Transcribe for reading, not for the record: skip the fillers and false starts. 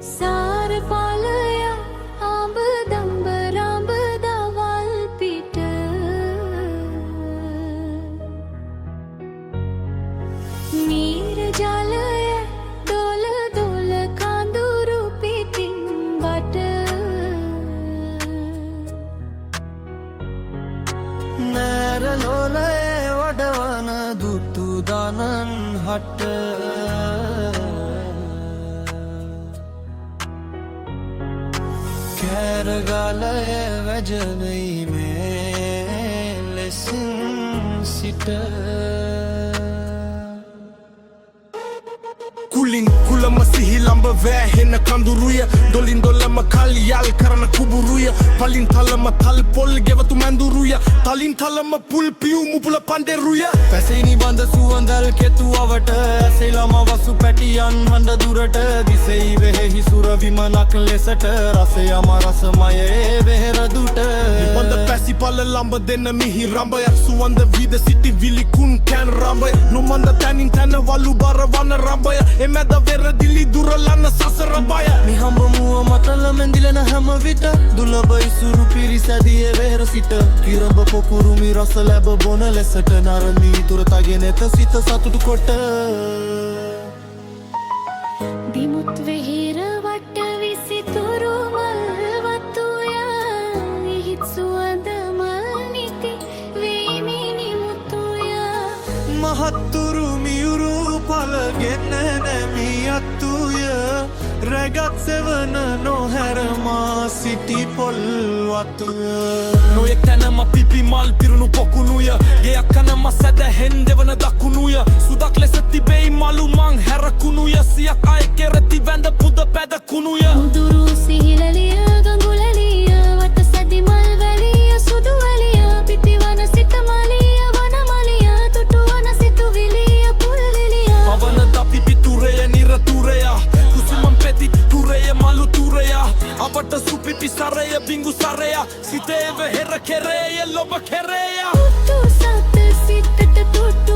සාර පාලය ආඹ දම්බ රාඹ දවල් පිට නීර ජලය දොල දොල කඳුරු පිටින් බට නෑර ලෝලයේ වඩවන දුටු දනන් හට කෑරගලය වැජවීමේ ලෙසින් සිට කුලින් කුලම සිහිලම්බ වෑහෙන කඳුරුය දොලින් දොල්ලම කල්යල් කරන කුබුරුය පලින් තලම තල් පොල් ගෙවතු මැඳුරුය තලින් තලම පුල් පියු මුපුල පන්ඩෙරුය පැසෙනි බඳ සුවඳල් කෙතුවවට ඇසෙලම වසු පැටියන් හඬ දුරට දිසෙයි වෙහෙහි සුර විමනක් ලෙසට රසය අමරසමයේ වෙහෙර දුට බඳ පැසි පල ලම්බ දෙන්න මිහි රම්බයක් සුවඳ විද සිටි විලිකුන් කෑන් රම්බය නොමන්ද තැනින් තැන වලු බර වන රම්බය එමැද වෙරදිලි දුරලන්න සසර බය නිහම්බ මුව මතල මැඳිලෙන හැම විට දුලබ ඉසුරු පිරිසැදිය වෙහෙර සිට කිරඹ පොකුරුමි රස ලැබ බොන ලෙසට නරමී තුරතගෙන එත සිත සතුටු කොට දිමුත් වෙහිර වට විසිතුරු මල් වතුය ඉහිත් සුවඳ මල් නිති වීමිනි මුතුය මහත්තුරු මියුරු පලගෙන නැමි අත්තුය රැගත් සෙවන නොහැරමා සිටි පොල් වතුය නොයෙක් තැනම පිපි මල් පිරුණු පොකුණුය ගෙයක් කනම සැදැහෙන් දෙවන දකුණුය සුදක් ලෙස තිබෙයි මලු මං හැරකුණුය සියක් අය කෙරෙති වැඳ පුද පැදකුණුය උදුරු සිහිලලිය ගඟුලලිය වට සැදි මල් වැලිය සුදු වැලිය පිටිවන සිත මලිය වන මලිය තුටුවන සිතුවිලිය පුල්ලිලිය පවන දපි පිතුරය නිරතුරය කුසුමන් පෙති තුරය මලු තුරය අපට සුපිපි සරය බිංගු සරය සිතේ වෙහෙර කෙරේය ලොබ කෙරේය තුට්ටු සත සිතට තුට්ටු